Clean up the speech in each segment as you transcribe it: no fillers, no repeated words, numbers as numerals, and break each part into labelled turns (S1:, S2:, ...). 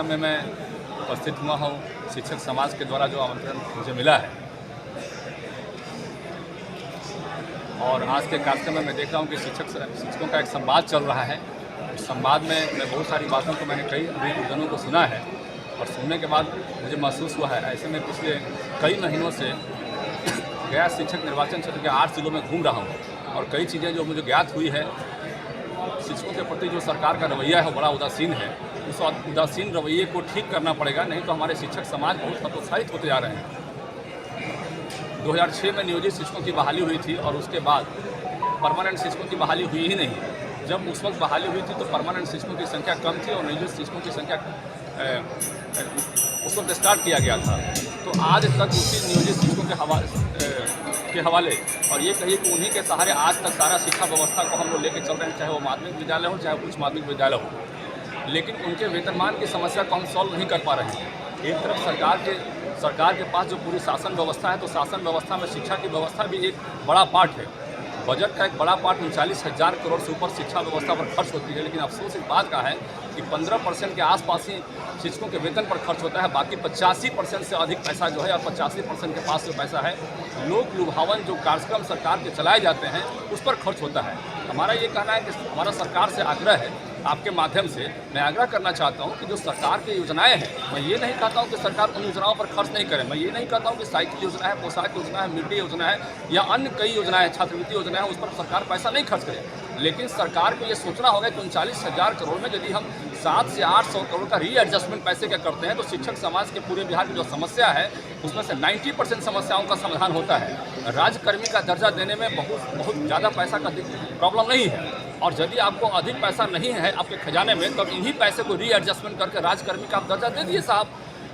S1: में मैं उपस्थित हुआ हूँ। शिक्षक समाज के द्वारा जो आमंत्रण मुझे मिला है और आज के कार्यक्रम में मैं देख रहा हूँ कि शिक्षकों का एक संवाद चल रहा है। इस संवाद में मैं बहुत सारी बातों को मैंने कई अभिभावकों को सुना है और सुनने के बाद मुझे महसूस हुआ है। ऐसे में पिछले कई महीनों से गया शिक्षक निर्वाचन क्षेत्र के 8 जिलों में घूम रहा हूँ और कई चीज़ें जो मुझे ज्ञात हुई है, शिक्षकों के प्रति जो सरकार का रवैया है बड़ा उदासीन है। उस उदासीन रवैये को ठीक करना पड़ेगा, नहीं तो हमारे शिक्षक समाज बहुत हतोत्साहित होते जा रहे हैं। 2006 में नियोजित शिक्षकों की बहाली हुई थी और उसके बाद परमानेंट शिक्षकों की बहाली हुई ही नहीं। जब उस वक्त बहाली हुई थी तो परमानेंट शिक्षकों की संख्या कम थी और नियोजित शिक्षकों की संख्या उस वक्त स्टार्ट किया गया था। तो आज तक उसी नियोजित शिक्षकों के हवाले और ये कहिए कि उन्हीं के सहारे आज तक सारा शिक्षा व्यवस्था को हम लोग लेके चल रहे हैं, चाहे वो माध्यमिक विद्यालय हो चाहे उच्च माध्यमिक विद्यालय हो। लेकिन उनके वेतनमान की समस्या को हम सॉल्व नहीं कर पा रहे हैं। एक तरफ सरकार के पास जो पूरी शासन व्यवस्था है, तो शासन व्यवस्था में शिक्षा की व्यवस्था भी एक बड़ा पार्ट है। बजट का एक बड़ा पार्ट 39,000 करोड़ से ऊपर शिक्षा व्यवस्था पर खर्च होती है। लेकिन अफसोस इस बात का है कि 15% के आसपास ही शिक्षकों के वेतन पर खर्च होता है। बाकी 85% से अधिक पैसा जो है और 85% के पास जो पैसा है लोक लुभावन जो कार्यक्रम सरकार के चलाए जाते हैं उस पर खर्च होता है। हमारा ये कहना है कि हमारा सरकार से आग्रह है, आपके माध्यम से मैं आग्रह करना चाहता हूं कि जो सरकार की योजनाएं हैं, मैं ये नहीं कहता हूं कि सरकार उन योजनाओं पर खर्च नहीं करे। मैं ये नहीं कहता हूं कि साइकिल योजना है, पोशाक योजना है, मिड डे योजना है या अन्य कई योजनाएं, छात्रवृत्ति योजना है, उस पर सरकार पैसा नहीं खर्च करे। लेकिन सरकार को ये सोचना होगा कि 39,000 करोड़ में यदि हम 700 से 800 करोड़ का रीएडजस्टमेंट पैसे का करते हैं तो शिक्षक समाज के पूरे बिहार की जो समस्या है उसमें से 90% समस्याओं का समाधान होता है। राज्यकर्मी का दर्जा देने में बहुत ज़्यादा पैसा का प्रॉब्लम नहीं है और यदि आपको अधिक पैसा नहीं है आपके खजाने में तो इन्हीं पैसे को रीएडजस्टमेंट करके राज्यकर्मी का आप दर्जा दे दिए साहब।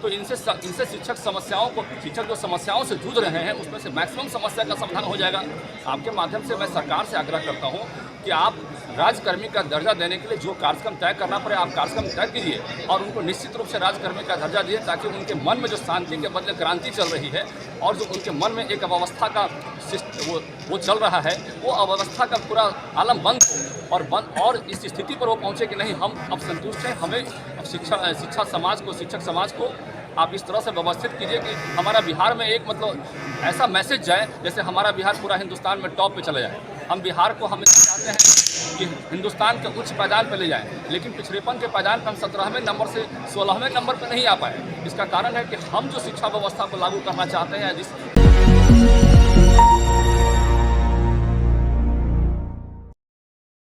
S1: तो इनसे शिक्षक समस्याओं को, शिक्षक जो समस्याओं से जूझ रहे हैं उसमें से मैक्सिमम समस्या का समाधान हो जाएगा। आपके माध्यम से मैं सरकार से आग्रह करता हूं कि आप राज्यकर्मी का दर्जा देने के लिए जो कार्यक्रम तय करना पड़े आप कार्यक्रम तय कीजिए और उनको निश्चित रूप से राज्यकर्मी का दर्जा दिए, ताकि उनके मन में जो शांति के बदले क्रांति चल रही है और जो उनके मन में एक अव्यवस्था का वो चल रहा है, वो अव्यवस्था का पूरा आलम बंद हो और इस स्थिति पर वो पहुँचे कि नहीं हम अब संतुष्ट हैं। हमें शिक्षक समाज को आप इस तरह से व्यवस्थित कीजिए कि हमारा बिहार में एक ऐसा मैसेज जाए जैसे हमारा बिहार पूरा हिंदुस्तान में टॉप पे चला जाए। हम बिहार को हमेशा चाहते हैं कि हिंदुस्तान के उच्च पायदान पे ले जाएं, लेकिन पिछड़ेपन के पायदान पर हम 17वें नंबर से 16वें नंबर पे नहीं आ पाए। इसका कारण है कि हम जो शिक्षा व्यवस्था को लागू करना चाहते हैं जिस